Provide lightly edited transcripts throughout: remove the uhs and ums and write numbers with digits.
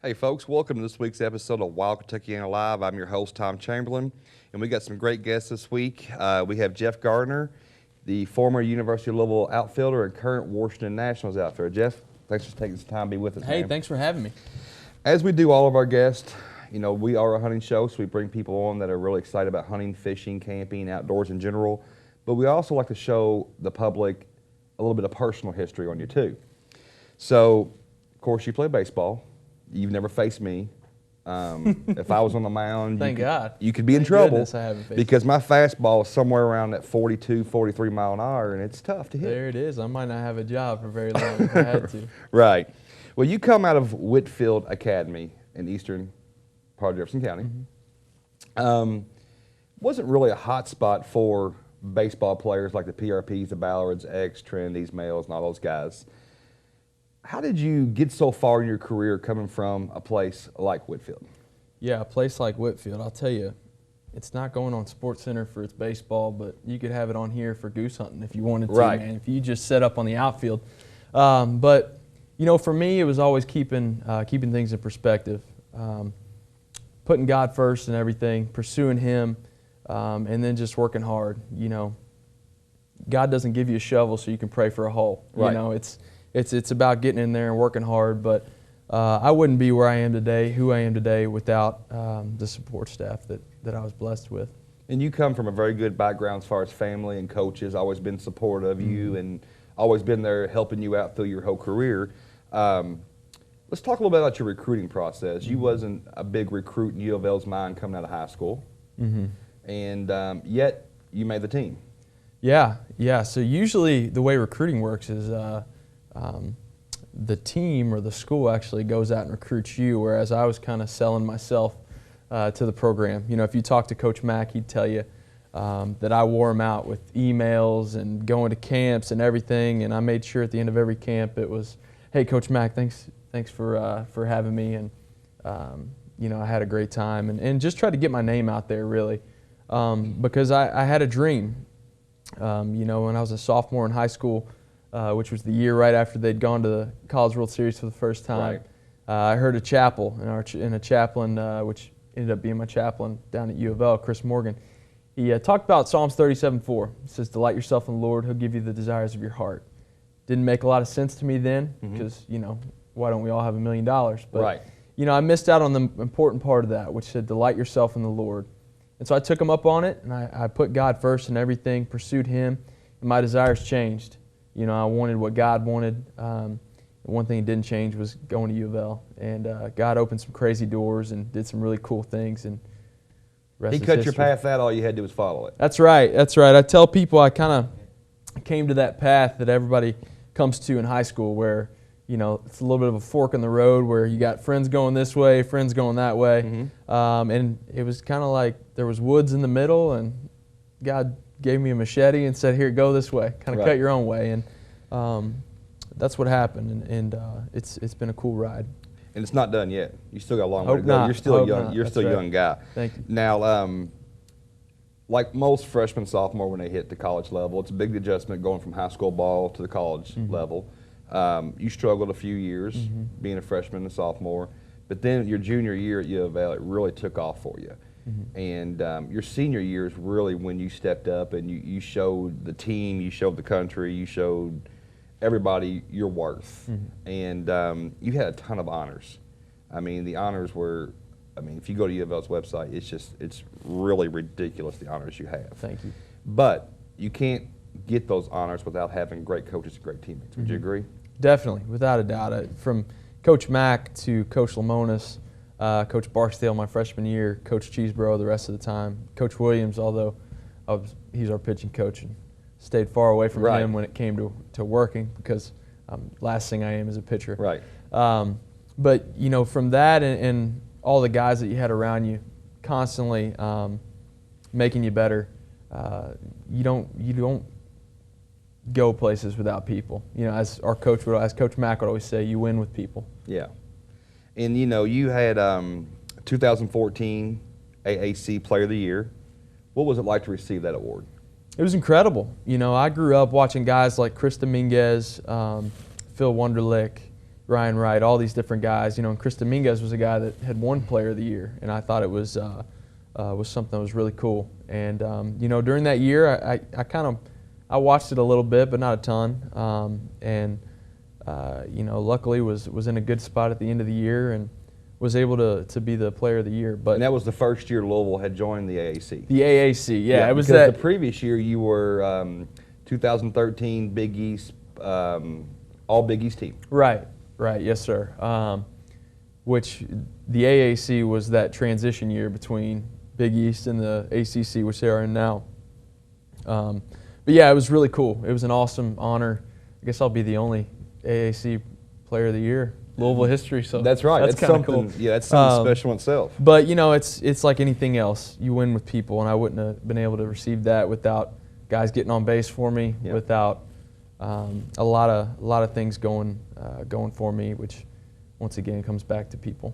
Hey folks, welcome to this week's episode of Wild Kentuckiana Live. I'm your host, Tom Chamberlain, and we got some great guests this week. We have Jeff Gardner, the former University of Louisville outfielder and current Washington Nationals outfielder. Jeff, thanks for taking some time to be with us, Hey, man. thanks for having me. As we do all of our guests, we are a hunting show, so we bring people on that are really excited about hunting, fishing, camping, outdoors in general, but we also like to show the public a little bit of personal history on you too. So, of course, you play baseball. You've never faced me. If I was on the mound, Thank God. You could be in Thank trouble goodness I haven't faced because my fastball is somewhere around that 42, 43 mile an hour, and it's tough to hit. There it is. I might not have a job for very long if I had to. Right. Well, you come out of Whitfield Academy in eastern part of Jefferson County. Mm-hmm. Wasn't really a hot spot for baseball players like the PRPs, the Ballards, X, Trinities, Males, and all those guys. How did you get so far in your career coming from a place like Whitfield? Yeah, a place like Whitfield, I'll tell you, it's not going on SportsCenter for its baseball, but you could have it on here for goose hunting if you wanted to, right, man, if you just set up on the outfield. But, for me, it was always keeping things in perspective, putting God first and everything, pursuing Him, and then just working hard. God doesn't give you a shovel so you can pray for a hole. Right. It's about getting in there and working hard, but I wouldn't be where I am today, who I am today, without the support staff that I was blessed with. And you come from a very good background as far as family and coaches, always been supportive of you and always been there helping you out through your whole career. Let's talk a little bit about your recruiting process. You wasn't a big recruit in U of L's mind coming out of high school, and yet you made the team. Yeah. So usually the way recruiting works is the team or the school actually goes out and recruits you, whereas I was kind of selling myself to the program. If you talk to Coach Mack, he'd tell you that I wore him out with emails and going to camps and everything, and I made sure at the end of every camp it was, hey, Coach Mack, thanks for having me, and I had a great time, and just tried to get my name out there really, because I had a dream. When I was a sophomore in high school, which was the year right after they'd gone to the College World Series for the first time. Right. I heard a chapel, and a chaplain, which ended up being my chaplain down at U of L, Chris Morgan. He talked about Psalms 37:4. It says, "Delight yourself in the Lord; He'll give you the desires of your heart." Didn't make a lot of sense to me then, because why don't we all have $1 million? But right. I missed out on the important part of that, which said, "Delight yourself in the Lord." And so I took him up on it, and I put God first in everything, pursued Him, and my desires changed. I wanted what God wanted. One thing that didn't change was going to U of L. And God opened some crazy doors and did some really cool things. And He cut your path out. All you had to do was follow it. That's right. I tell people I kind of came to that path that everybody comes to in high school where, it's a little bit of a fork in the road where you got friends going this way, friends going that way. And it was kind of like there was woods in the middle, and God gave me a machete and said, "Here, go this way. Kind of cut your own way." And that's what happened. And it's been a cool ride. And it's not done yet. You still got a long way to go. Not. You're still Hope young. not. You're That's still a right. young guy. Thank you. Now, like most freshmen, sophomore, when they hit the college level, it's a big adjustment going from high school ball to the college level. You struggled a few years being a freshman and sophomore, but then your junior year at U of L, it really took off for you. And your senior year is really when you stepped up and you showed the team, you showed the country, you showed everybody your worth. And you had a ton of honors. The honors were, if you go to U of L's website, it's really ridiculous the honors you have. Thank you. But you can't get those honors without having great coaches and great teammates. Would you agree? Definitely, without a doubt. From Coach Mack to Coach Lamonis, Coach Barksdale my freshman year, Coach Cheeseborough the rest of the time, Coach Williams, although he's our pitching coach, and stayed far away from him when it came to working, because last thing I am is a pitcher. Right. But from that and all the guys that you had around you, constantly making you better, you don't go places without people. As Coach Mack would always say, you win with people. Yeah. And you had 2014 AAC Player of the Year. What was it like to receive that award? It was incredible. I grew up watching guys like Chris Dominguez, Phil Wonderlick, Ryan Wright, all these different guys. And Chris Dominguez was a guy that had won Player of the Year, and I thought it was something that was really cool. And during that year, I watched it a little bit, but not a ton. Luckily was in a good spot at the end of the year and was able to be the Player of the Year. But And that was the first year Louisville had joined the AAC. The AAC, yeah, it was because that. the previous year you were 2013 Big East, all Big East team. Right, yes, sir. Which the AAC was that transition year between Big East and the ACC, which they are in now. But yeah, it was really cool. It was an awesome honor. I guess I'll be the only AAC Player of the Year, Louisville history. So that's right. That's kind of cool. Yeah, that's something special in itself. But it's like anything else. You win with people, and I wouldn't have been able to receive that without guys getting on base for me, without a lot of things going for me, which once again comes back to people.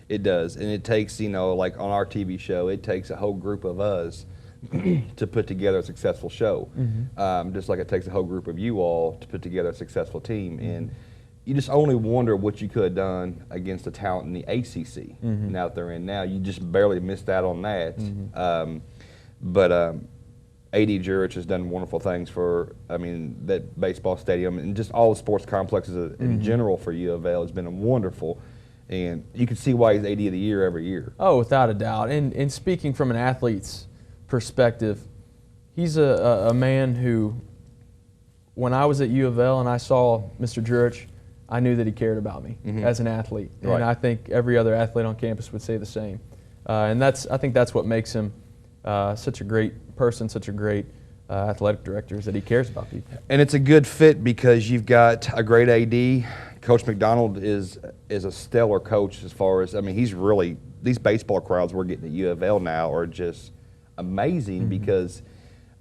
It does, and it takes like on our TV show, it takes a whole group of us to put together a successful show. Just like it takes a whole group of you all to put together a successful team. And you just only wonder what you could have done against the talent in the ACC. Now that they're in now, you just barely missed out on that. But A.D. Jurich has done wonderful things for, that baseball stadium and just all the sports complexes in general for U of L has been wonderful. And you can see why he's AD of the Year every year. Oh, without a doubt. And speaking from an athlete's perspective, he's a man who, when I was at U of L and I saw Mr. Jurich, I knew that he cared about me as an athlete. Right. And I think every other athlete on campus would say the same. And I think that's what makes him such a great person, such a great athletic director, is that he cares about people. And it's a good fit because you've got a great AD. Coach McDonald is a stellar coach as far as, he's really, these baseball crowds we're getting at U of L now are just amazing because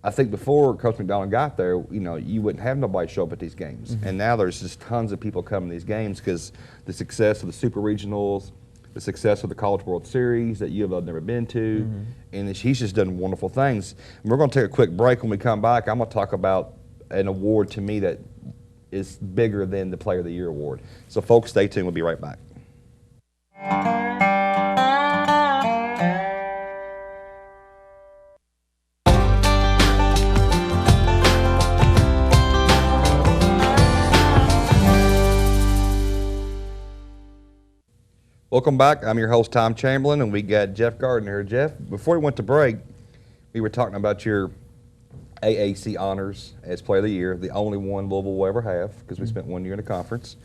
I think before Coach McDonald got there, you wouldn't have nobody show up at these games. And now there's just tons of people coming to these games because the success of the Super Regionals, the success of the College World Series that U of L had never been to, and he's just done wonderful things. And we're going to take a quick break. When we come back, I'm going to talk about an award to me that is bigger than the Player of the Year award. So folks, stay tuned. We'll be right back. Welcome back. I'm your host, Tom Chamberlain, and we got Jeff Gardner here. Jeff, before we went to break, we were talking about your AAC honors as Player of the Year, the only one Louisville will ever have because we spent 1 year in the conference.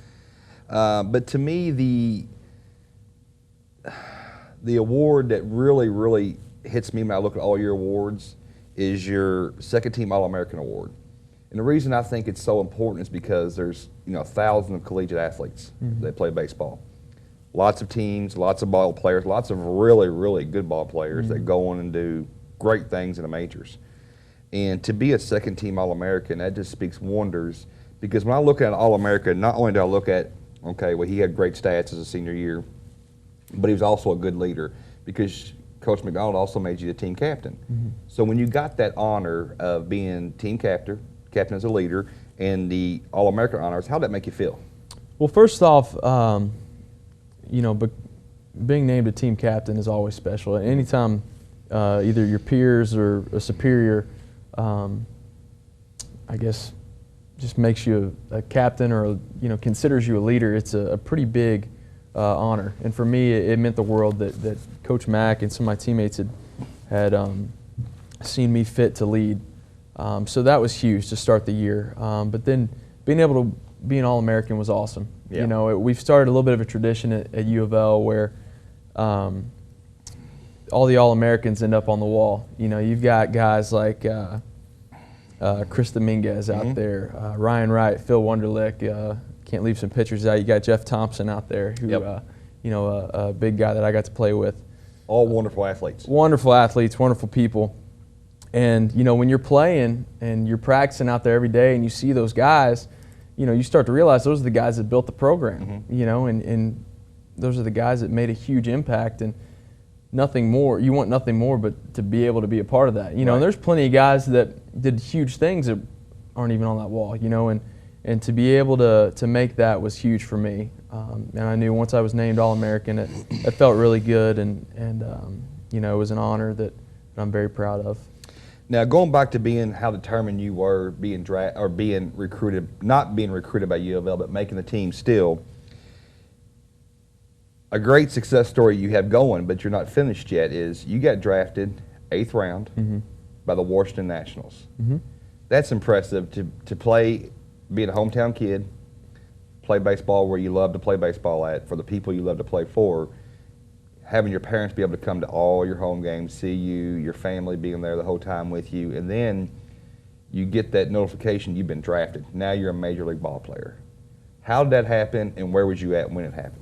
But to me, the award that really, really hits me when I look at all your awards is your Second Team All-American Award. And the reason I think it's so important is because there's thousands of collegiate athletes that play baseball. Lots of teams, lots of ball players, lots of really, really good ball players that go on and do great things in the majors. And to be a second team All-American, that just speaks wonders because when I look at All-American, not only do I look at, he had great stats as a senior year, but he was also a good leader because Coach McDonald also made you the team captain. So when you got that honor of being team captain as a leader, and the All-American honors, how did that make you feel? Well, first off, but being named a team captain is always special. Anytime either your peers or a superior, I guess, just makes you a captain or considers you a leader, it's a pretty big honor. And for me, it meant the world that Coach Mack and some of my teammates had seen me fit to lead. So that was huge to start the year. But then being able to be an All-American was awesome. Yeah. We've started a little bit of a tradition at U of L where all the All-Americans end up on the wall. You've got guys like Chris Dominguez out there, Ryan Wright, Phil Wunderlich. Can't leave some pictures out. You got Jeff Thompson out there, who a big guy that I got to play with. All wonderful athletes. Wonderful athletes, wonderful people. And when you're playing and you're practicing out there every day and you see those guys, you start to realize those are the guys that built the program, and those are the guys that made a huge impact, and nothing more. You want nothing more but to be able to be a part of that. And there's plenty of guys that did huge things that aren't even on that wall, And to be able to make that was huge for me. And I knew once I was named All-American, it felt really good, and you know, it was an honor that I'm very proud of. Now, going back to being how determined you were being being recruited, not being recruited by U of L, but making the team still. A great success story you have going, but you're not finished yet, is you got drafted 8th round by the Washington Nationals. That's impressive to play, being a hometown kid, play baseball where you love to play baseball at, for the people you love to play for, having your parents be able to come to all your home games, see you, your family being there the whole time with you, and then you get that notification you've been drafted. Now you're a major league ball player. How did that happen, and where was you at when it happened?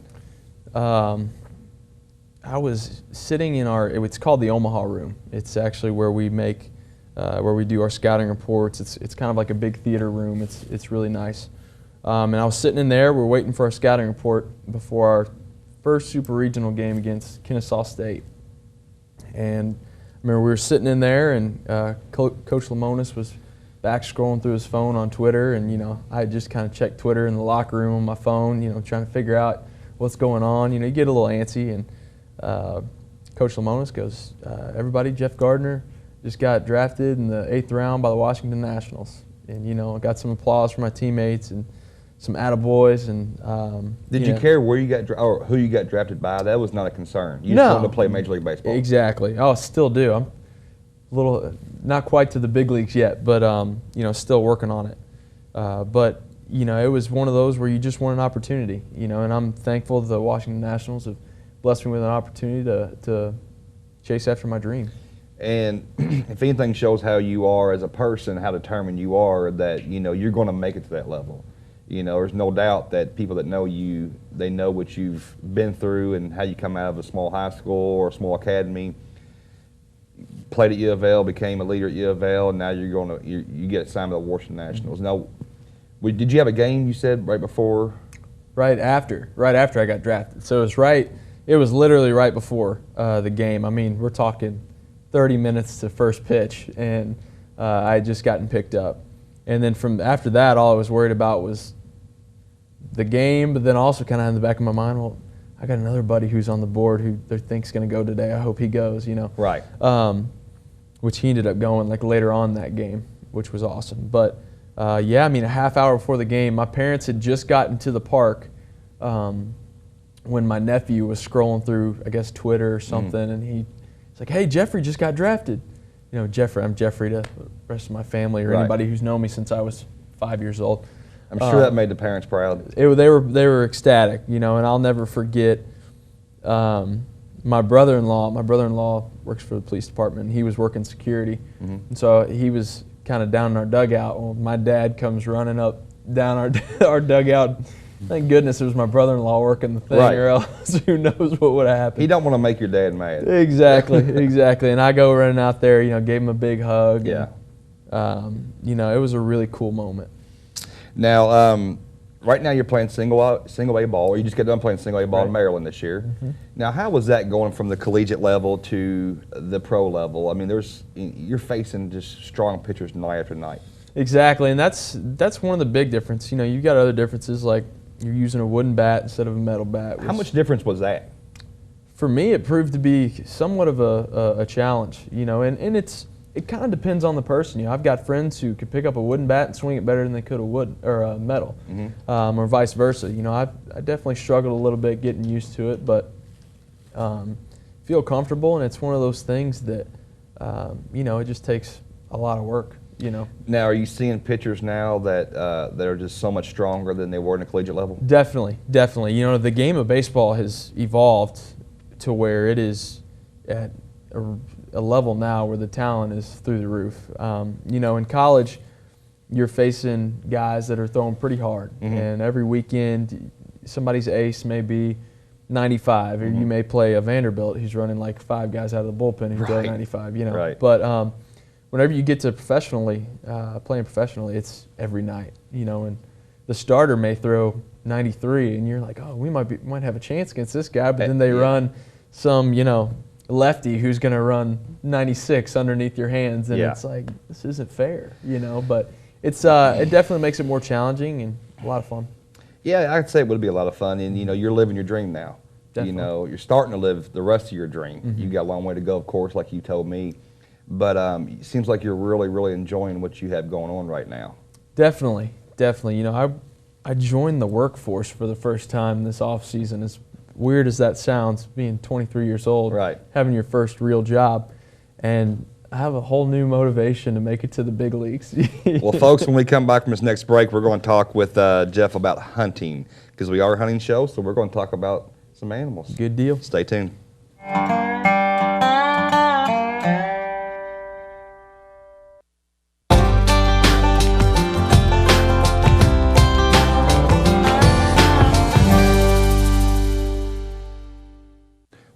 I was sitting in it's called the Omaha room. It's actually where we make, where we do our scouting reports. It's kind of like a big theater room. It's really nice. And I was sitting in there. We're waiting for our scouting report before our first super regional game against Kennesaw State. And I remember we were sitting in there, and Coach Lemonis was back scrolling through his phone on Twitter, and you know, I had just kind of checked Twitter in the locker room on my phone, you know, trying to figure out what's going on. You know, you get a little antsy, and Coach Lemonis goes, everybody, Jeff Gardner just got drafted in the 8th round by the Washington Nationals. And, you know, I got some applause from my teammates and some attaboys. And did you care where you got or who you got drafted by? That was not a concern. You just wanted to play Major League Baseball. Exactly. Oh, still do. I'm a little, not quite to the big leagues yet, but you know, still working on it. But you know, it was one of those where you just want an opportunity. You know, and I'm thankful the Washington Nationals have blessed me with an opportunity to chase after my dream. And if anything shows how you are as a person, how determined you are, that you know you're going to make it to that level. You know, there's no doubt that people that know you, they know what you've been through and how you come out of a small high school or a small academy, played at U of L, became a leader at U of L, and now you're going to you get assigned to the Washington Nationals. Now, did you have a game? You said right before. Right after I got drafted. So it was literally right before the game. I mean, we're talking 30 minutes to first pitch, and I had just gotten picked up. And then from after that, all I was worried about was the game, but then also kind of in the back of my mind, well, I got another buddy who's on the board who they think's going to go today. I hope he goes, you know. Right. Which he ended up going like later on that game, which was awesome. But yeah, I mean, a half hour before the game, my parents had just gotten to the park when my nephew was scrolling through, I guess, Twitter or something, and he's like, "Hey, Jeffrey just got drafted." You know, Jeffrey, I'm Jeffrey to the rest of my family or anybody who's known me since I was 5 years old. I'm sure that made the parents proud. They were ecstatic, you know, and I'll never forget my brother-in-law. My brother-in-law works for the police department, and he was working security. And so he was kind of down in our dugout. Well, my dad comes running up down our dugout. Thank goodness it was my brother-in-law working the thing, or else who knows what would have happened. He don't want to make your dad mad. Exactly, exactly. And I go running out there, you know, gave him a big hug. Yeah. And, you know, it was a really cool moment. Now, right now you're playing single A ball, or you just got done playing single A ball in Maryland this year. Now, how was that going from the collegiate level to the pro level? I mean, you're facing just strong pitchers night after night. Exactly, and that's one of the big differences. You know, you've got other differences like you're using a wooden bat instead of a metal bat. How much difference was that? For me, it proved to be somewhat of a challenge. You know, and it kind of depends on the person. You know, I've got friends who could pick up a wooden bat and swing it better than they could a wood or a metal, or vice versa. You know, I definitely struggled a little bit getting used to it, but feel comfortable, and it's one of those things that you know, it just takes a lot of work. You know. Now, are you seeing pitchers now that are just so much stronger than they were in the collegiate level? Definitely, definitely. You know, the game of baseball has evolved to where it is at a level now where the talent is through the roof. You know, in college, you're facing guys that are throwing pretty hard, and every weekend, somebody's ace may be 95, or you may play a Vanderbilt who's running like 5 guys out of the bullpen who throw 95. You know, but whenever you get to playing professionally, it's every night, you know, and the starter may throw 93, and you're like, oh, we might have a chance against this guy, but then they run some, you know, lefty who's going to run 96 underneath your hands, and it's like, this isn't fair, you know. But it's it definitely makes it more challenging and a lot of fun. Yeah, I'd say it would be a lot of fun, and you're living your dream now. Definitely. You're starting to live the rest of your dream. You got a long way to go, of course, like you told me, but it seems like you're really, really enjoying what you have going on right now. Definitely. I joined the workforce for the first time this off season. As weird as that sounds, being 23 years old, Right. having your first real job, and I have a whole new motivation to make it to the big leagues. Well, folks, when we come back from this next break, we're going to talk with Jeff about hunting, because we are a hunting show, so we're going to talk about some animals. Good deal. Stay tuned.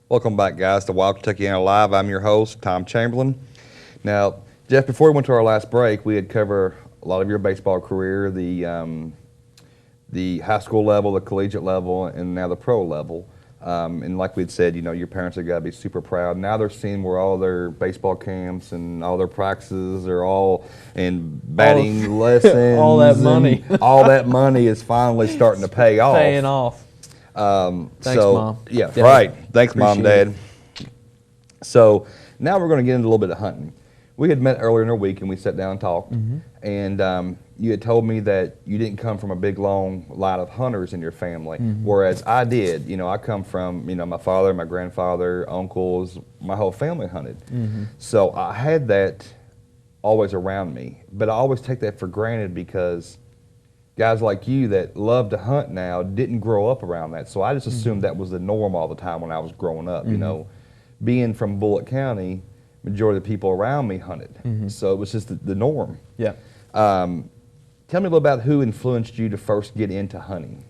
Welcome back, guys, to Wild Kentuckiana Live. I'm your host, Tom Chamberlain. Now, Jeff, before we went to our last break, we had covered a lot of your baseball career, the high school level, the collegiate level, and now the pro level. And like we'd said, your parents have got to be super proud. Now they're seeing where all their baseball camps and all their practices are all in batting lessons. All that money. All that money is finally starting to pay off. Paying off. Thanks, Mom. Yeah, Dad. right. Thanks, Mom, Appreciate Dad. So now we're going to get into a little bit of hunting. We had met earlier in the week, and we sat down and talked. And you had told me that you didn't come from a big, long line of hunters in your family, whereas I did. I come from, my father, my grandfather, uncles, my whole family hunted. So I had that always around me, but I always take that for granted because guys like you that love to hunt now didn't grow up around that. So I just assumed that was the norm all the time when I was growing up. Being from Bullitt County, majority of the people around me hunted. So it was just the norm. Yeah. Tell me a little about who influenced you to first get into hunting.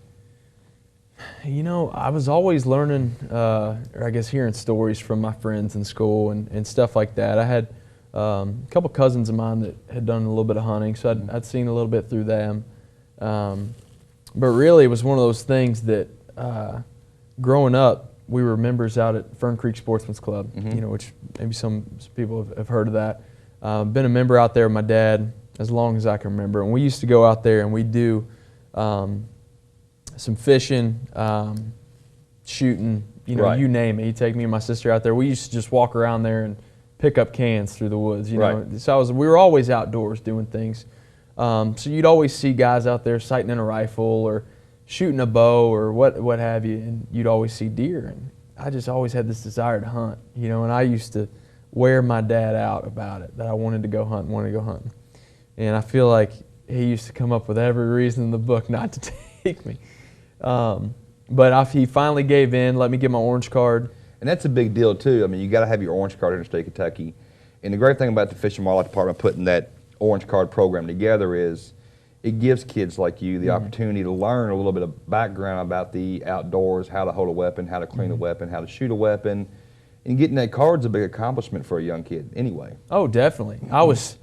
I was always learning, or I guess hearing stories from my friends in school and stuff like that. I had a couple cousins of mine that had done a little bit of hunting, so I'd seen a little bit through them. But really, it was one of those things that growing up, we were members out at Fern Creek Sportsman's Club, which maybe some people have heard of that. Been a member out there with my dad as long as I can remember. And we used to go out there and we'd do some fishing, shooting, Right. you name it. He'd take me and my sister out there. We used to just walk around there and pick up cans through the woods, Right. So we were always outdoors doing things. So you'd always see guys out there sighting in a rifle or shooting a bow or what have you, and you'd always see deer. And I just always had this desire to hunt, and I used to wear my dad out about it, that I wanted to go hunting. And I feel like he used to come up with every reason in the book not to take me. But he finally gave in, let me get my orange card. And that's a big deal, too. I mean, you got to have your orange card in the state of Kentucky. And the great thing about the Fish and Wildlife Department putting that orange card program together is it gives kids like you the opportunity to learn a little bit of background about the outdoors, how to hold a weapon, how to clean a weapon, how to shoot a weapon. And getting that card's a big accomplishment for a young kid anyway. Oh, definitely. I was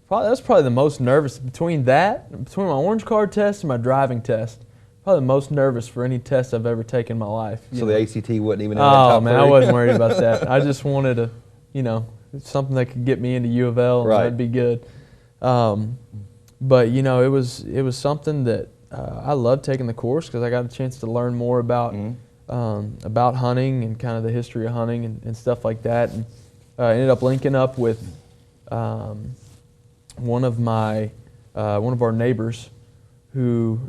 probably the most nervous between my orange card test and my driving test. Probably the most nervous for any test I've ever taken in my life. So the ACT wasn't even in that Oh, top man, three? I wasn't worried about that. I just wanted to, something that could get me into U of L, and Right. that'd be good. But it was something that I loved taking the course because I got a chance to learn more about hunting and kind of the history of hunting and stuff like that. And ended up linking up with one of our neighbors who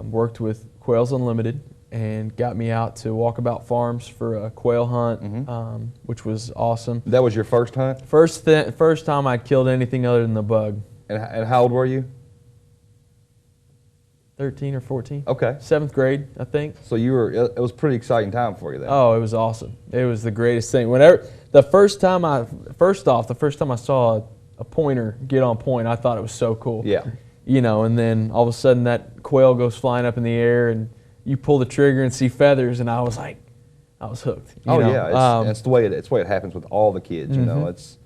worked with Quails Unlimited and got me out to Walkabout Farms for a quail hunt, which was awesome. That was your first hunt? First time I killed anything other than the bug. And how old were you? 13 or 14. Okay. 7th grade, I think. So it was a pretty exciting time for you then. Oh, it was awesome. It was the greatest thing. The first time I saw a pointer get on point, I thought it was so cool. Yeah. And then all of a sudden that quail goes flying up in the air and you pull the trigger and see feathers, and I was hooked. Yeah, it's the way it happens with all the kids. It's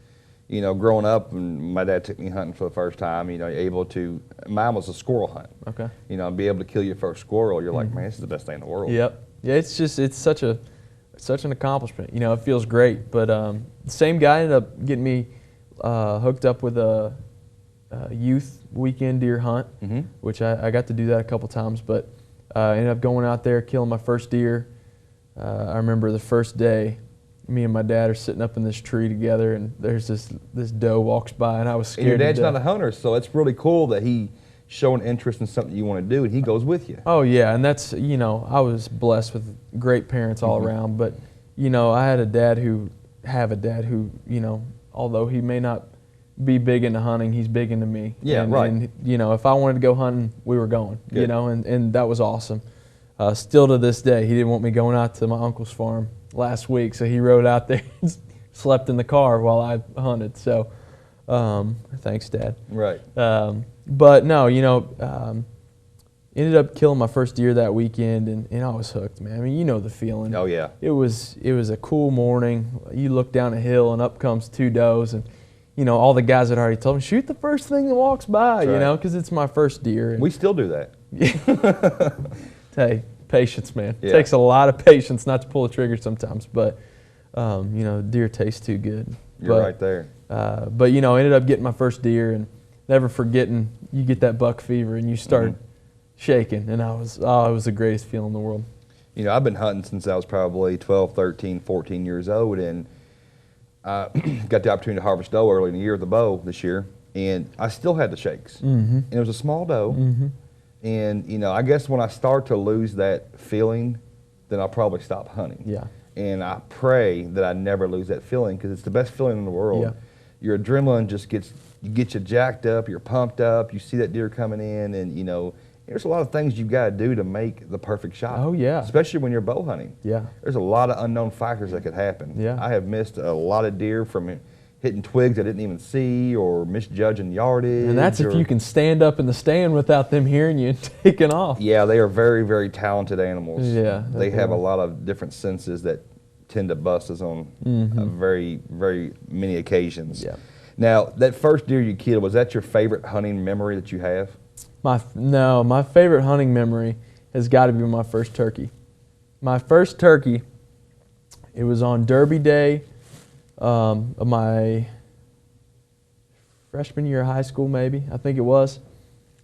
growing up, and my dad took me hunting for the first time. Mine was a squirrel hunt. Okay. Be able to kill your first squirrel, you're like, man, this is the best thing in the world. Yep. Yeah, it's such an accomplishment. It feels great. But the same guy ended up getting me hooked up with a youth weekend deer hunt, which I got to do that a couple times, but I ended up going out there, killing my first deer. I remember the first day, me and my dad are sitting up in this tree together, and there's this doe walks by, and I was scared. And your dad's to death. not a hunter, so it's really cool that he showing interest in something you want to do, and he goes with you. Oh yeah, and that's, I was blessed with great parents all around, but I had a dad who, although he may not be big into hunting, he's big into me. Yeah, and, right. And if I wanted to go hunting, we were going. Good. And that was awesome. Still to this day, he didn't want me going out to my uncle's farm last week, so he rode out there and slept in the car while I hunted. So, thanks, Dad. Right. But no, ended up killing my first deer that weekend, and I was hooked, man. I mean, you know the feeling. Oh yeah. It was a cool morning. You look down a hill, and up comes two does, and all the guys had already told me, shoot the first thing that walks by, That's right. because it's my first deer. And We still do that. hey, patience, man. Yeah. It takes a lot of patience not to pull the trigger sometimes, but deer taste too good. You're right there. But ended up getting my first deer, and never forgetting, you get that buck fever and you start shaking, and it was the greatest feeling in the world. I've been hunting since I was probably 12, 13, 14 years old, and got the opportunity to harvest doe early in the year with the bow this year, and I still had the shakes. And it was a small doe, and I guess when I start to lose that feeling, then I'll probably stop hunting. Yeah. And I pray that I never lose that feeling, because it's the best feeling in the world. Yeah. Your adrenaline just gets you jacked up, you're pumped up, you see that deer coming in, and there's a lot of things you've got to do to make the perfect shot. Oh, yeah. Especially when you're bow hunting. Yeah. There's a lot of unknown factors that could happen. Yeah. I have missed a lot of deer from hitting twigs I didn't even see, or misjudging yardage. And that's if you can stand up in the stand without them hearing you and taking off. Yeah, they are very, very talented animals. Yeah. They have a lot of different senses that tend to bust us on very, very many occasions. Yeah. Now, that first deer you killed, was that your favorite hunting memory that you have? My favorite hunting memory has got to be my first turkey. My first turkey, it was on Derby Day of my freshman year of high school, maybe. I think it was.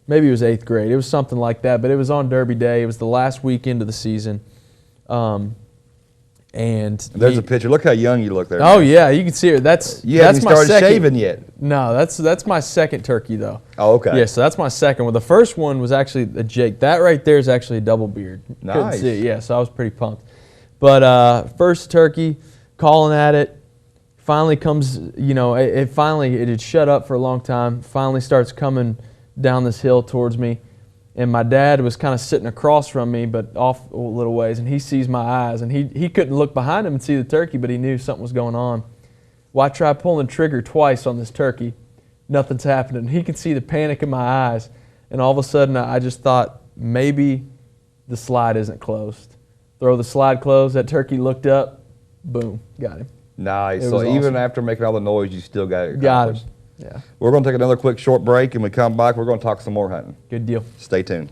Maybe it was 8th grade. It was something like that, but it was on Derby Day. It was the last weekend of the season. And there's a picture. Look how young you look there. Oh, man. Yeah, you can see it. You haven't started shaving yet. No, that's my second turkey, though. Oh, okay. Yeah, so that's my second. Well, the first one was actually a Jake. That right there is actually a double beard. Nice. Couldn't see it. Yeah, so I was pretty pumped. But first turkey, calling at it, finally comes, it had shut up for a long time, finally starts coming down this hill towards me. And my dad was kind of sitting across from me, but off a little ways, and he sees my eyes, and he couldn't look behind him and see the turkey, but he knew something was going on. Well, I tried pulling the trigger twice on this turkey. Nothing's happening. He could see the panic in my eyes, and all of a sudden I just thought, maybe the slide isn't closed. Throw the slide closed, that turkey looked up, boom, got him. Nice. It So was even awesome. after making all the noise, you still got it Got him. accomplished. Yeah, We're going to take another quick short break, and when we come back, we're going to talk some more hunting. good deal. Stay tuned.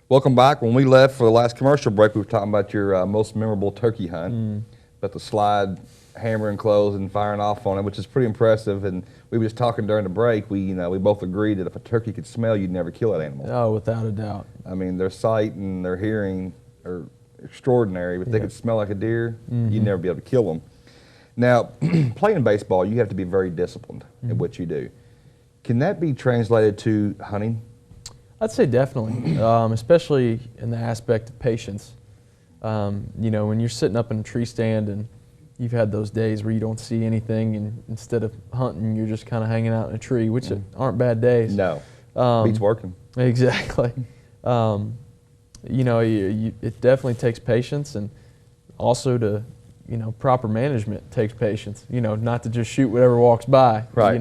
Welcome back. When we left for the last commercial break, we were talking about your most memorable turkey hunt, about the slide hammering close and firing off on it, which is pretty impressive. And we were just talking during the break. We both agreed that if a turkey could smell, you'd never kill that animal. Oh, without a doubt. I mean, their sight and their hearing are extraordinary. But if they could smell like a deer, you'd never be able to kill them. Now, playing baseball, you have to be very disciplined in what you do. Can that be translated to hunting? I'd say definitely, especially in the aspect of patience. When you're sitting up in a tree stand and you've had those days where you don't see anything, and instead of hunting, you're just kind of hanging out in a tree, which aren't bad days. No, beats working. Exactly. It definitely takes patience, and also to, proper management takes patience. Not to just shoot whatever walks by. Right.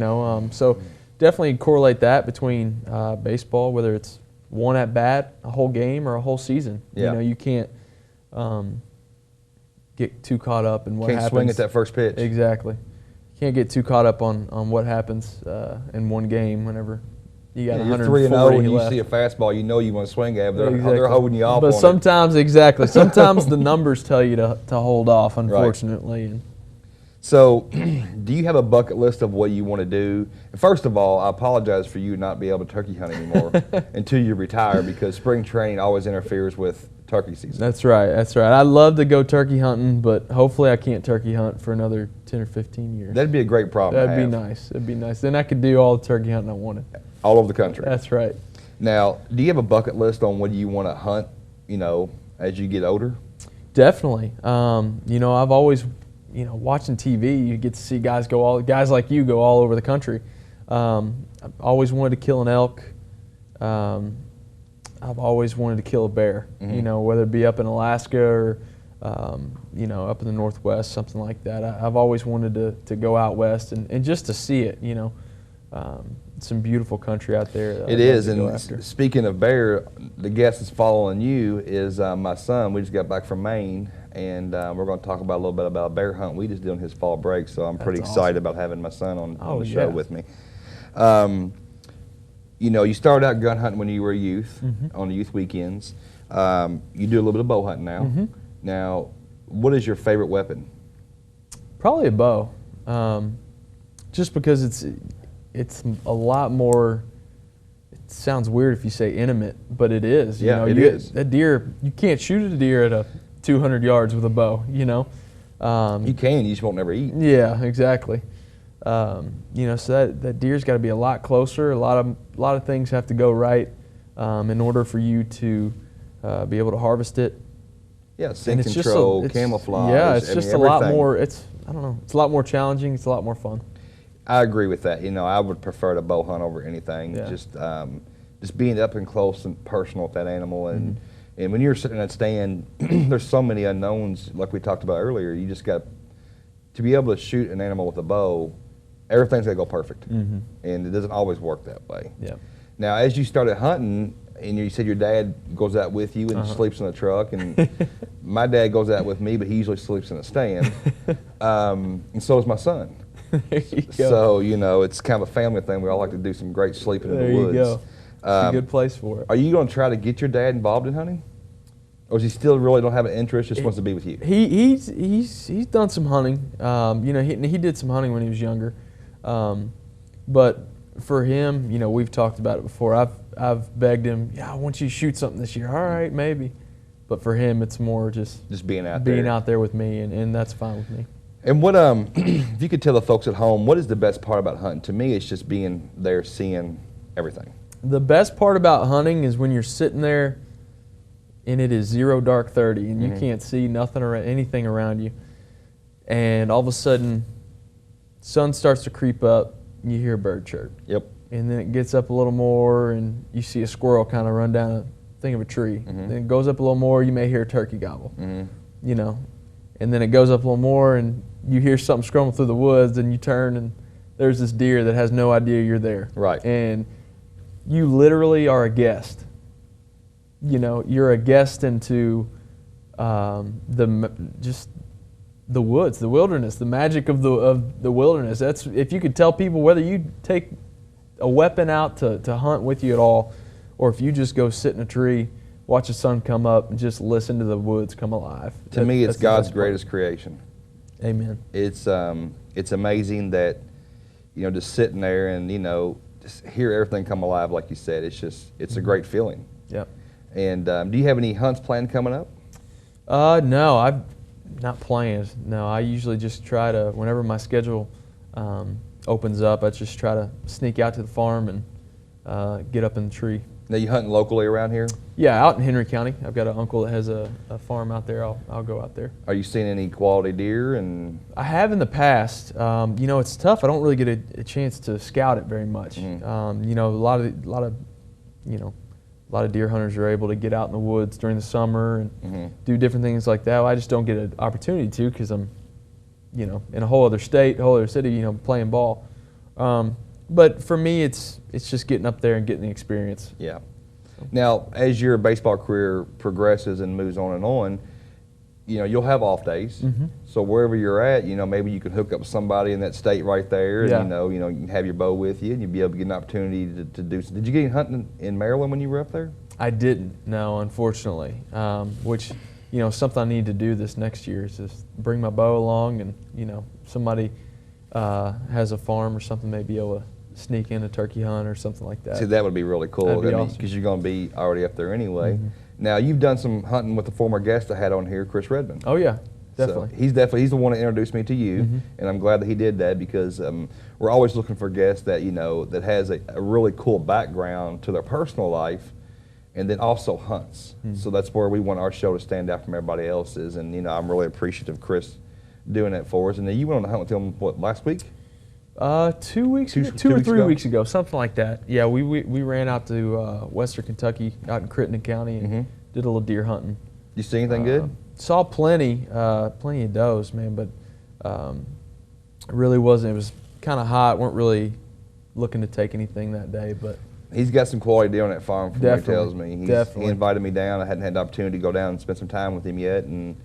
So definitely correlate that between baseball, whether it's one at bat, a whole game, or a whole season. Yeah. You can't get too caught up in what happens. Can't swing at that first pitch. Exactly. can't get too caught up on what happens in one game whenever you got You're 140 3-0 and you left. see a fastball, you know you want to swing at it. They're Exactly. holding you off But on sometimes, exactly, sometimes the numbers tell you to hold off, unfortunately. Right. So, do you have a bucket list of what you want to do? First of all, I apologize for you not being able to turkey hunt anymore until you retire, because spring training always interferes with turkey season. That's right. That's right. I'd love to go turkey hunting, but hopefully I can't turkey hunt for another 10 or 15 years. That'd be a great problem to That'd be have. nice. That'd be nice. Then I could do all the turkey hunting I wanted. All over the country. That's right. Now, do you have a bucket list on what you want to hunt, as you get older? Definitely. I've always, watching TV, you get to see guys like you go all over the country. I've always wanted to kill an elk. I've always wanted to kill a bear, whether it be up in Alaska or, up in the Northwest, something like that. I've always wanted to go out west and just to see it, some beautiful country out there. It is, and speaking of bear, the guest that's following you is my son. We just got back from Maine, and we're going to talk about a little bit about a bear hunt we just did on his fall break, so I'm pretty excited about having my son on the show with me. You started out gun hunting when you were a youth, on the youth weekends. You do a little bit of bow hunting now. Now, what is your favorite weapon? Probably a bow, just because it's a lot more. It sounds weird if you say intimate, but it is. It is. A deer, you can't shoot a deer at 200 yards with a bow. You can, you just won't never eat. Yeah, exactly. So that deer's got to be a lot closer. A lot of things have to go right in order for you to be able to harvest it. Yeah, scent control, camouflage. Yeah, it's just a everything. lot more. It's a lot more challenging. It's a lot more fun. I agree with that. I would prefer to bow hunt over anything. Yeah. Just being up and close and personal with that animal, and when you're sitting in that stand, there's so many unknowns. Like we talked about earlier, you just got to be able to shoot an animal with a bow. Everything's got to go perfect, and it doesn't always work that way. Yeah. Now, as you started hunting, and you said your dad goes out with you and sleeps in the truck, and my dad goes out with me, but he usually sleeps in a stand, and so does my son. There you go. So, it's kind of a family thing. We all like to do some great sleeping in the woods. There you go. It's a good place for it. Are you going to try to get your dad involved in hunting? Or does he still really don't have an interest, just wants to be with you? He's done some hunting. He did some hunting when he was younger. But for him, we've talked about it before. I've begged him, I want you to shoot something this year. All right, maybe. But for him, it's more just being out there with me, and that's fine with me. And what, if you could tell the folks at home, what is the best part about hunting? To me, it's just being there, seeing everything. The best part about hunting is when you're sitting there and it is 0 dark 30 and you can't see anything around you, and all of a sudden, sun starts to creep up, and you hear a bird chirp. Yep. And then it gets up a little more, and you see a squirrel kind of run down a thing of a tree. Then it goes up a little more, you may hear a turkey gobble. And then it goes up a little more, and you hear something scrumbling through the woods, and you turn, and there's this deer that has no idea you're there. Right. And you literally are a guest. You're a guest into the woods, the wilderness, the magic of the wilderness. That's, if you could tell people, whether you take a weapon out to hunt with you at all, or if you just go sit in a tree, watch the sun come up, and just listen to the woods come alive. To me, it's God's greatest creation. Amen. It's amazing that, just sitting there and, just hear everything come alive, like you said. It's a great feeling. Yep. And do you have any hunts planned coming up? No, I've not planned. No, I usually just try to, whenever my schedule opens up, I just try to sneak out to the farm and get up in the tree. Now, you hunting locally around here? Yeah, out in Henry County. I've got an uncle that has a farm out there. I'll go out there. Are you seeing any quality deer? And I have in the past. It's tough. I don't really get a chance to scout it very much. A lot of deer hunters are able to get out in the woods during the summer and do different things like that. Well, I just don't get an opportunity to, because I'm, in a whole other state, a whole other city, playing ball. But for me, it's just getting up there and getting the experience. Yeah. Now, as your baseball career progresses and moves on and on, you know, you'll have off days. Mm-hmm. So wherever you're at, you know, maybe you can hook up with somebody in that state right there. Yeah. And, you know, you can have your bow with you, and you'll be able to get an opportunity to do. Did you get any hunting in Maryland when you were up there? I didn't, no, unfortunately. Which, you know, something I need to do this next year is just bring my bow along, and you know, somebody has a farm or something, may be able to sneak in a turkey hunt or something like that. See, that would be really cool. That'd be Because awesome. you're going to be already up there anyway. Mm-hmm. Now, you've done some hunting with the former guest I had on here, Chris Redmond. Oh yeah, So definitely. he's the one that introduced me to you, Mm-hmm. and I'm glad that he did that, because we're always looking for guests that, you know, that has a really cool background to their personal life, and then also hunts. Mm-hmm. So that's where we want our show to stand out from everybody else's, and you know, I'm really appreciative of Chris doing that for us. And then you went on a hunt with him, what, last week? 2 weeks, Two- ago, two 2 or weeks 3 ago? weeks ago, something like that. Yeah, we ran out to Western Kentucky, out in Crittenden County, and Mm-hmm. did a little deer hunting. You see anything good? Saw plenty of does, man, but it really wasn't. It was kind of hot. Weren't really looking to take anything that day, but He's got some quality deer on that farm, from what he Definitely, tells me. He definitely. invited me down. I hadn't had the opportunity to go down and spend some time with him yet. And,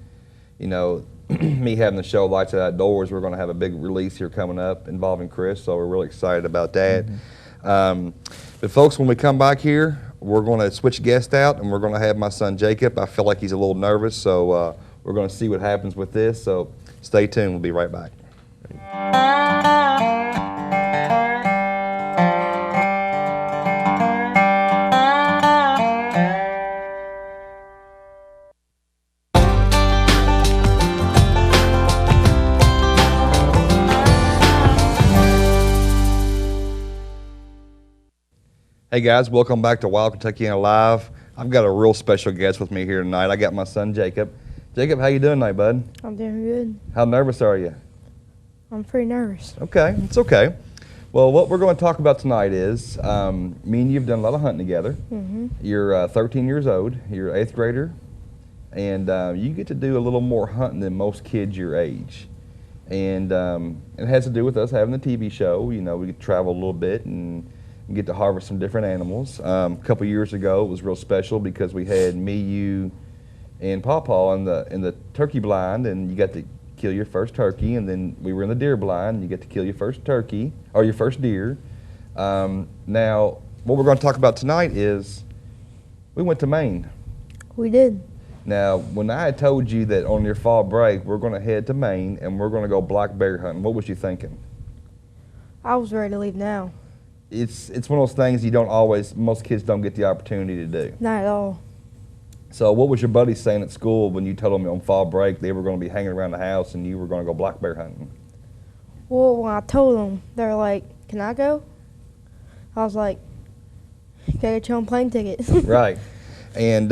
you know, me having the show Lights Out Outdoors, we're going to have a big release here coming up involving Chris, so we're really excited about that. Mm-hmm. But, folks, when we come back here, we're going to switch guests out, and we're going to have my son Jacob. I feel like he's a little nervous, so we're going to see what happens with this. So stay tuned. We'll be right back. Hey guys, welcome back to Wild Kentuckiana Live. I've got a real special guest with me here tonight. I got my son Jacob. Jacob, how you doing tonight, bud? I'm doing good. How nervous are you? I'm pretty nervous. Okay, it's okay. Well, what we're going to talk about tonight is me and you've done a lot of hunting together. Mm-hmm. You're 13 years old. You're an 8th grader, and you get to do a little more hunting than most kids your age. And it has to do with us having the TV show. You know, we get to travel a little bit and get to harvest some different animals. A couple years ago, it was real special because we had me, you, and Pawpaw in the turkey blind, and you got to kill your first turkey. And then we were in the deer blind, and you get to kill your first turkey or your first deer. Now, what we're going to talk about tonight is we went to Maine. We did. Now, when I had told you that on your fall break we're going to head to Maine and we're going to go black bear hunting, what was you thinking? I was ready to leave now. It's one of those things most kids don't get the opportunity to do. Not at all. So what was your buddies saying at school when you told them on fall break they were going to be hanging around the house and you were going to go black bear hunting? Well, when I told them, they were like, "Can I go?" I was like, "You gotta get your own plane ticket." Right. And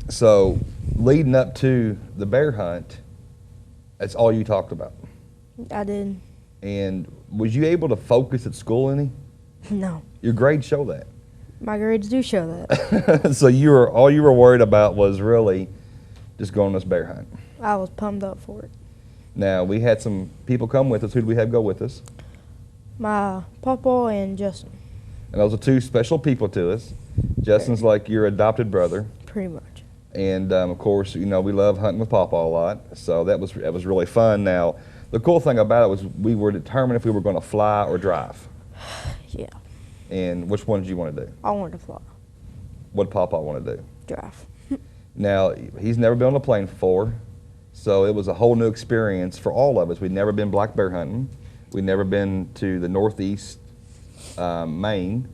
so leading up to the bear hunt, that's all you talked about. I did. And was you able to focus at school any? No. Your grades show that. My grades do show that. So all you were worried about was really just going on this bear hunt. I was pumped up for it. Now, we had some people come with us. Who did we have go with us? My papa and Justin, And those are two special people to us. Justin's like your adopted brother. pretty much. And, of course, you know, we love hunting with Papa a lot. So that was really fun. Now, the cool thing about it was we were determined if we were going to fly or drive. Yeah. And which one did you want to do? I wanted to fly. What did Papa want to do? Drive. Now, he's never been on a plane before, so it was a whole new experience for all of us. We'd never been black bear hunting. We'd never been to the northeast Maine,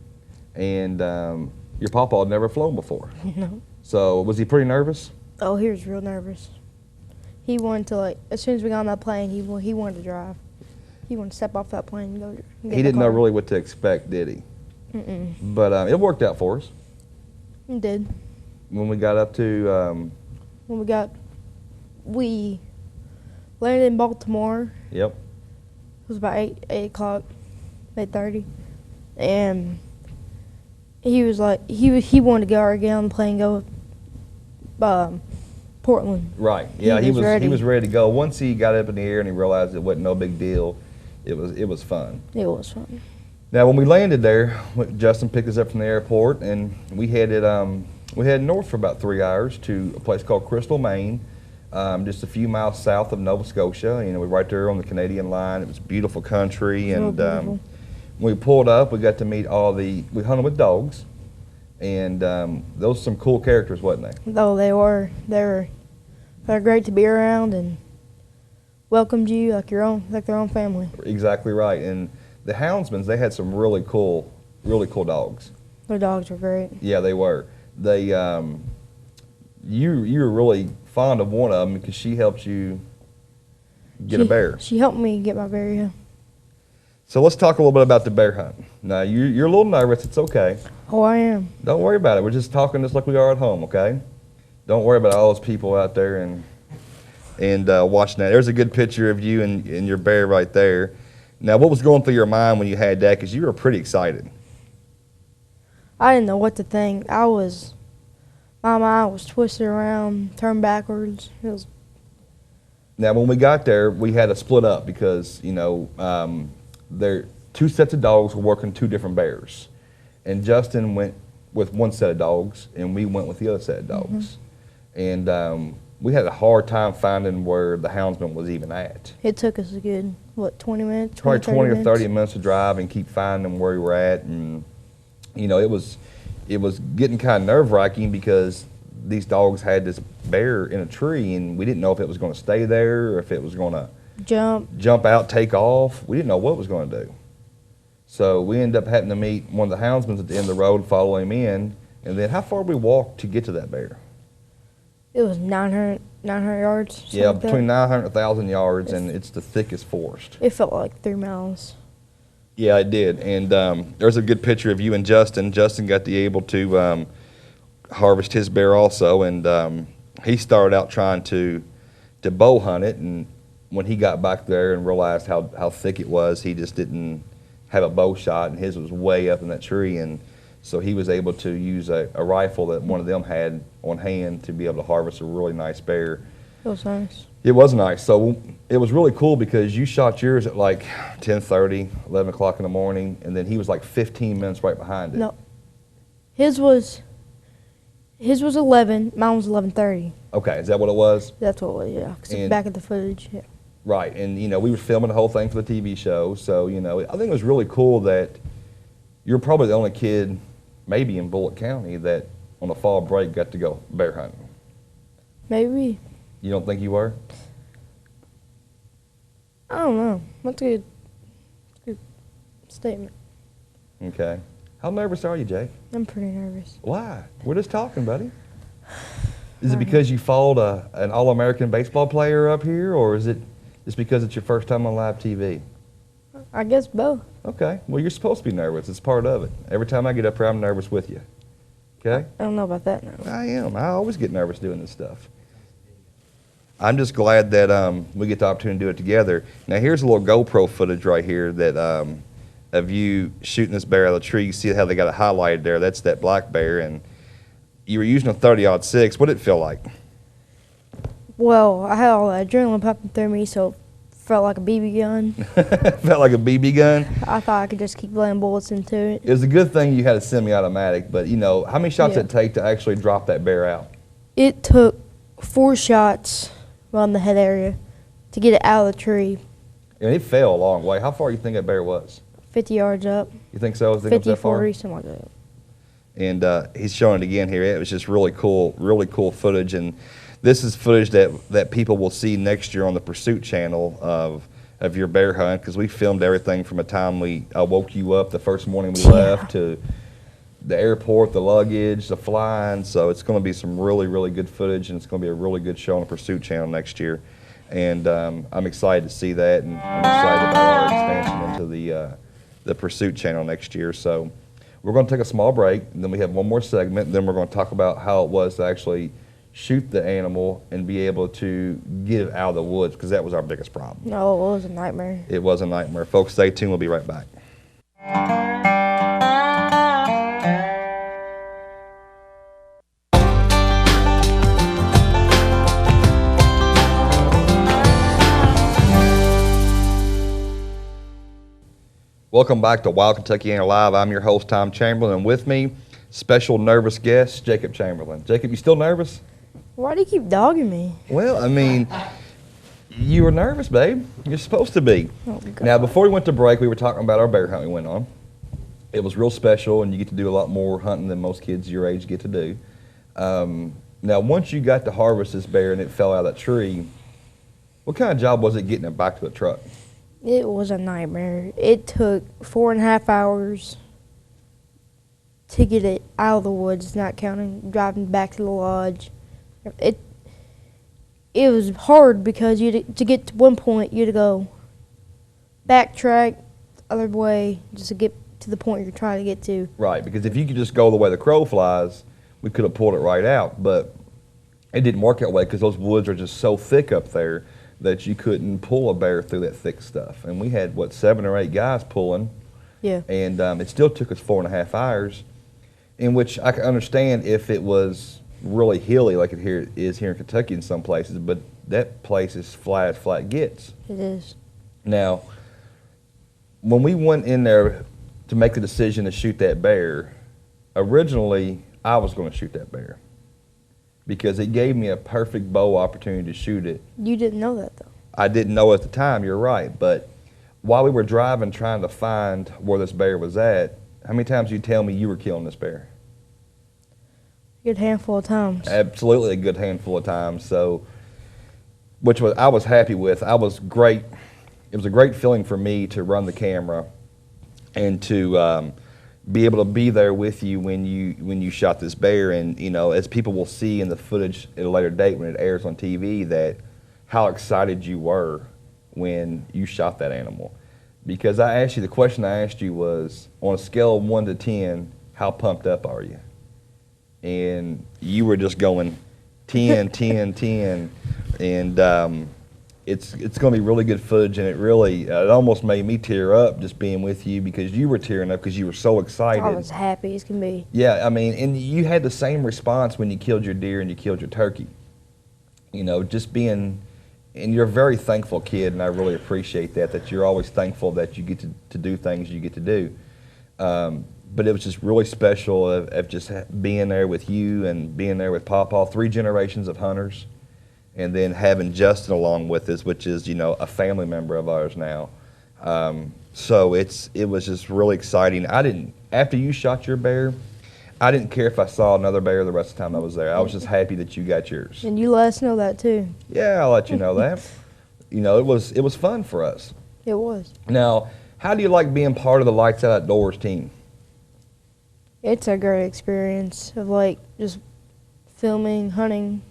and your Papa had never flown before. No. So was he pretty nervous? Oh, he was real nervous. He wanted to, like, as soon as we got on that plane, he wanted to drive. He wanted to step off that plane and go get He the didn't know car. really what to expect, did he? Mm-mm. But it worked out for us. He did. When we got up to, When we landed in Baltimore. yep, It was about 8 o'clock, 8:30, and he was like, he wanted to go get on the plane and go Portland. right. Yeah, He was ready. He was ready to go. Once he got up in the air and he realized it wasn't no big deal, it was fun. It was fun. Now, when we landed there, Justin picked us up from the airport, and we headed north for about 3 hours to a place called Crystal, Maine. just a few miles south of Nova Scotia. You know, we're right there on the Canadian line. It was beautiful country, Real and beautiful. when we pulled up, we got to meet we hunted with dogs, and those were some cool characters, wasn't they? Though they were great to be around and welcomed you like their own family. Exactly right. And the houndsmen, they had some really cool dogs. Their dogs were great. Yeah, they were. They, you were really fond of one of them because she helped you get a bear. She helped me get my bear. Yeah. So let's talk a little bit about the bear hunt. Now, you're a little nervous. It's okay. Oh, I am. Don't worry about it. We're just talking just like we are at home, okay? Don't worry about all those people out there and watching that. There's a good picture of you and your bear right there. Now, what was going through your mind when you had that? Because you were pretty excited. I didn't know what to think. My mind was twisted around, turned backwards. It was. Now, when we got there, we had to split up because, you know, there two sets of dogs were working two different bears. And Justin went with one set of dogs, and we went with the other set of dogs. And we had a hard time finding where the houndsman was even at. It took us a good, 20 minutes? Probably 20 or 30 minutes? minutes to drive and keep finding where we were at. And, you know, it was getting kind of nerve-wracking because these dogs had this bear in a tree, and we didn't know if it was going to stay there or if it was going to jump out, take off. We didn't know what it was going to do. So we ended up having to meet one of the houndsmen at the end of the road, follow him in. And then how far did we walk to get to that bear? It was 900 yards. Yeah, like that. between 900 and 1,000 yards, and it's the thickest forest. It felt like 3 miles. Yeah, it did. And there's a good picture of you and Justin. Justin got to be able to harvest his bear also, and he started out trying to bow hunt it. And when he got back there and realized how thick it was, he just didn't have a bow shot, and his was way up in that tree. And so he was able to use a rifle that one of them had on hand to be able to harvest a really nice bear. It was nice. It was nice. So it was really cool because you shot yours at like 10:30, 11 o'clock in the morning, and then he was like 15 minutes right behind it. No. His was 11, mine was 11:30. Okay, is that what it was? That's what it was, yeah. 'Cause And- back at the footage, yeah. Right, and you know, we were filming the whole thing for the TV show, so you know, I think it was really cool that you're probably the only kid, maybe in Bullitt County, that on a fall break got to go bear hunting. Maybe. You don't think you were? I don't know. That's a good statement. Okay. How nervous are you, Jake? I'm pretty nervous. Why? We're just talking, buddy. Is it because you followed an All-American baseball player up here, or is it just because it's your first time on live TV? I guess both. Okay. Well, you're supposed to be nervous. It's part of it. Every time I get up here, I'm nervous with you. Okay? I don't know about that now. I am. I always get nervous doing this stuff. I'm just glad that we get the opportunity to do it together. Now, here's a little GoPro footage right here that of you shooting this bear out of the tree. You see how they got it highlighted there. That's that black bear, and you were using a 30-06. What did it feel like? Well, I had all that adrenaline pumping through me, so it felt like a BB gun. Felt like a BB gun. I thought I could just keep laying bullets into it. It was a good thing you had a semi-automatic, but you know, how many shots Yeah. did it take to actually drop that bear out? It took 4 shots around the head area to get it out of the tree, And it fell a long way. How far do you think that bear was? 50 yards up, You think so? Is it up 50, that far? 40, something like that. And he's showing it again here. It was just really cool footage. And this is footage that people will see next year on the Pursuit channel of your bear hunt, because we filmed everything from the time I woke you up the first morning we left to the airport, the luggage, the flying. So it's going to be some really, really good footage, and it's going to be a really good show on the Pursuit channel next year. And I'm excited to see that, and I'm excited about our expansion into the Pursuit channel next year. So we're going to take a small break, and then we have one more segment, and then we're going to talk about how it was to actually shoot the animal and be able to get it out of the woods, because that was our biggest problem. No, it was a nightmare. It was a nightmare. Folks, stay tuned. We'll be right back. Welcome back to Wild Kentuckiana Live. I'm your host, Tom Chamberlain, and with me, special nervous guest, Jacob Chamberlain. Jacob, you still nervous? Why do you keep dogging me? Well, I mean, you were nervous, babe. You're supposed to be. Oh, God. Now, before we went to break, we were talking about our bear hunt we went on. It was real special, and you get to do a lot more hunting than most kids your age get to do. Now, once you got to harvest this bear and it fell out of that tree, what kind of job was it getting it back to the truck? It was a nightmare. It took 4.5 hours to get it out of the woods, not counting driving back to the lodge. It was hard because to get to one point, you had to go backtrack the other way just to get to the point you're trying to get to. Right, because if you could just go the way the crow flies, we could have pulled it right out, but it didn't work that way because those woods are just so thick up there that you couldn't pull a bear through that thick stuff. And we had, 7 or 8 guys pulling, Yeah. and it still took us 4.5 hours, in which I can understand if it was really hilly like it is here in Kentucky in some places, but that place is flat as flat gets. It is. Now, when we went in there to make the decision to shoot that bear, originally I was going to shoot that bear because it gave me a perfect bow opportunity to shoot it. You didn't know that, though. I didn't know at the time, you're right, but while we were driving trying to find where this bear was at, how many times did you tell me you were killing this bear? A good handful of times. Absolutely a good handful of times, so I was happy with. I was great. It was a great feeling for me to run the camera and to be able to be there with you when you shot this bear. And as people will see in the footage at a later date when it airs on TV, that how excited you were when you shot that animal. Because the question I asked you was, on a scale of 1 to 10, how pumped up are you? And you were just going 10, 10, 10, and it's going to be really good footage, and it almost made me tear up just being with you because you were tearing up because you were so excited. I was happy as can be. Yeah, I mean, and you had the same response when you killed your deer and you killed your turkey. Just being, and you're a very thankful kid, and I really appreciate that you're always thankful that you get to do things you get to do. But it was just really special of just being there with you and being there with Pawpaw, 3 generations of hunters, and then having Justin along with us, which is, a family member of ours now. So it was just really exciting. After you shot your bear, I didn't care if I saw another bear the rest of the time I was there. I was just happy that you got yours. And you let us know that, too. Yeah, I'll let you know that. It was fun for us. It was. Now, how do you like being part of the Lights Out Outdoors team? It's a great experience of, just filming, hunting,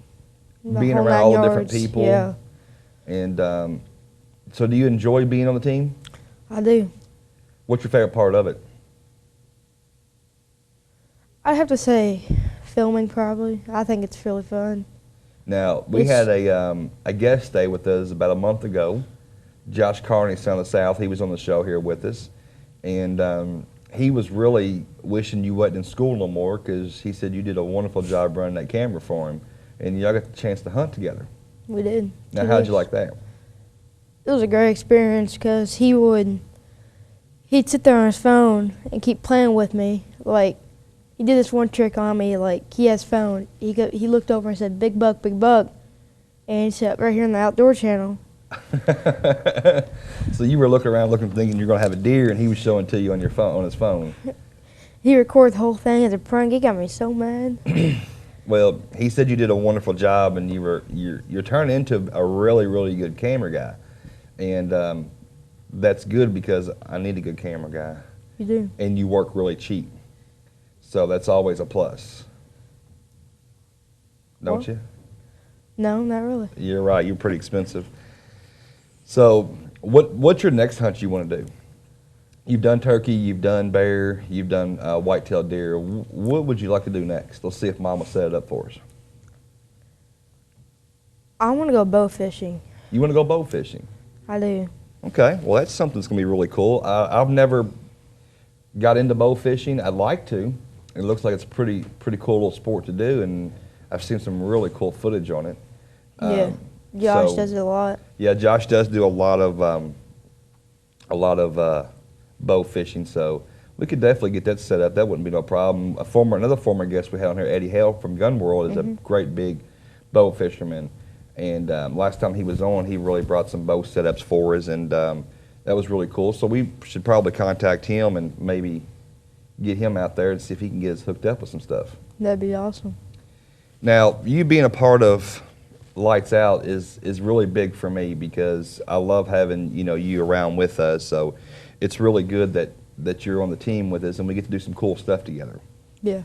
the Being whole around 9 all the different yards. people. Yeah, And so do you enjoy being on the team? I do. What's your favorite part of it? I'd have to say filming, probably. I think it's really fun. Now, we had a guest stay with us about a month ago. Josh Carney, Son of the South, he was on the show here with us. And he was really wishing you wasn't in school no more because he said you did a wonderful job running that camera for him. And y'all got the chance to hunt together. We did. Now, how'd you like that? It was a great experience because he'd sit there on his phone and keep playing with me. He did this one trick on me. He has phone. He looked over and said, "Big buck, big buck," and he said, "Right here in the Outdoor Channel." So you were looking around, thinking you're going to have a deer, and he was showing it to you on his phone. He recorded the whole thing as a prank. It got me so mad. Well, he said you did a wonderful job, and you're turning into a really, really good camera guy, and that's good because I need a good camera guy. You do. And you work really cheap, so that's always a plus, don't you? No, not really. You're right. You're pretty expensive. So, what's your next hunt you want to do? You've done turkey, you've done bear, you've done white-tailed deer. What would you like to do next? Let's see if Mama set it up for us. I want to go bow fishing. You want to go bow fishing? I do. Okay, well that's something that's going to be really cool. I've never got into bow fishing. I'd like to. It looks like it's a pretty cool little sport to do, and I've seen some really cool footage on it. Yeah, Josh does it a lot. Yeah, Josh does do a lot of bow fishing, so we could definitely get that set up. That wouldn't be no problem. Another former guest we had on here, Eddie Hale from Gun World, is a great big bow fisherman. And last time he was on, he really brought some bow setups for us, and that was really cool. So we should probably contact him and maybe get him out there and see if he can get us hooked up with some stuff. That'd be awesome. Now, you being a part of Lights Out is really big for me because I love having you around with us. So it's really good that you're on the team with us and we get to do some cool stuff together. Yeah.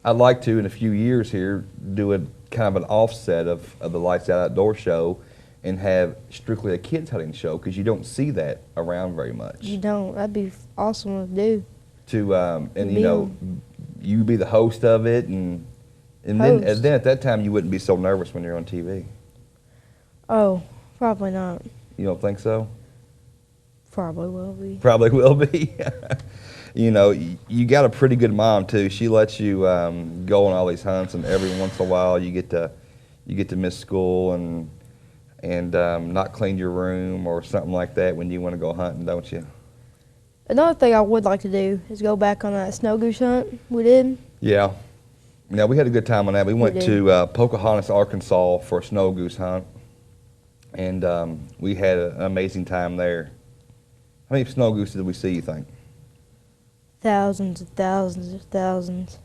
I'd like to, in a few years here, do a kind of an offset of the Lights Out Outdoor show and have strictly a kids hunting show because you don't see that around very much. You don't. That'd be awesome to do. You be the host of it, and then at that time you wouldn't be so nervous when you're on TV. Oh, probably not. You don't think so? Probably will be. Probably will be. You got a pretty good mom too. She lets you go on all these hunts, and every once in a while you get to miss school and not clean your room or something like that when you want to go hunting, don't you? Another thing I would like to do is go back on that snow goose hunt we did. Yeah. Now, we had a good time on that. We went to Pocahontas, Arkansas for a snow goose hunt, and we had an amazing time there. How many snow goose did we see, you think? Thousands and thousands and thousands.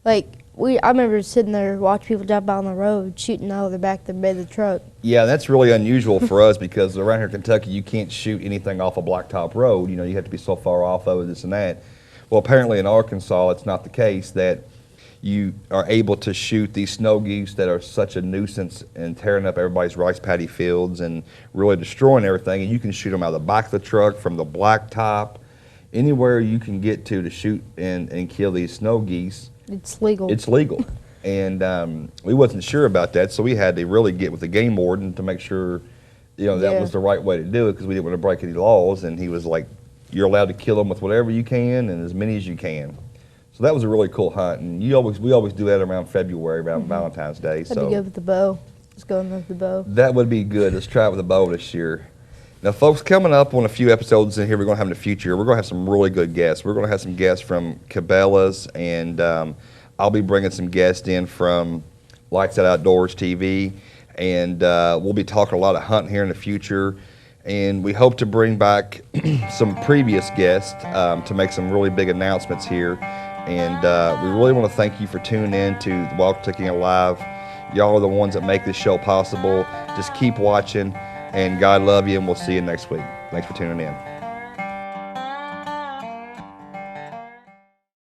I remember sitting there watching people jump out on the road, shooting out of the back of the bed of the truck. Yeah, that's really unusual for us because around here in Kentucky, you can't shoot anything off a blacktop road. You have to be so far off of it, this and that. Well, apparently in Arkansas, it's not the case that you are able to shoot these snow geese that are such a nuisance and tearing up everybody's rice paddy fields and really destroying everything. And you can shoot them out of the back of the truck, from the blacktop, anywhere you can get to shoot and kill these snow geese. It's legal. It's legal. And we wasn't sure about that, so we had to really get with the game warden to make sure that was the right way to do it because we didn't want to break any laws. And he was like, you're allowed to kill them with whatever you can and as many as you can. So that was a really cool hunt, and we always do that around February, around Valentine's Day. That'd be good with the bow. Let's go with the bow. That would be good. Let's try it with the bow this year. Now, folks, coming up on a few episodes in here we're going to have in the future, we're going to have some really good guests. We're going to have some guests from Cabela's, and I'll be bringing some guests in from Lights Out Outdoors TV, and we'll be talking a lot of hunting here in the future. And we hope to bring back some previous guests to make some really big announcements here. And we really want to thank you for tuning in to the Wild Kentuckiana Live. Y'all are the ones that make this show possible. Just keep watching, and God love you, and we'll see you next week. Thanks for tuning in.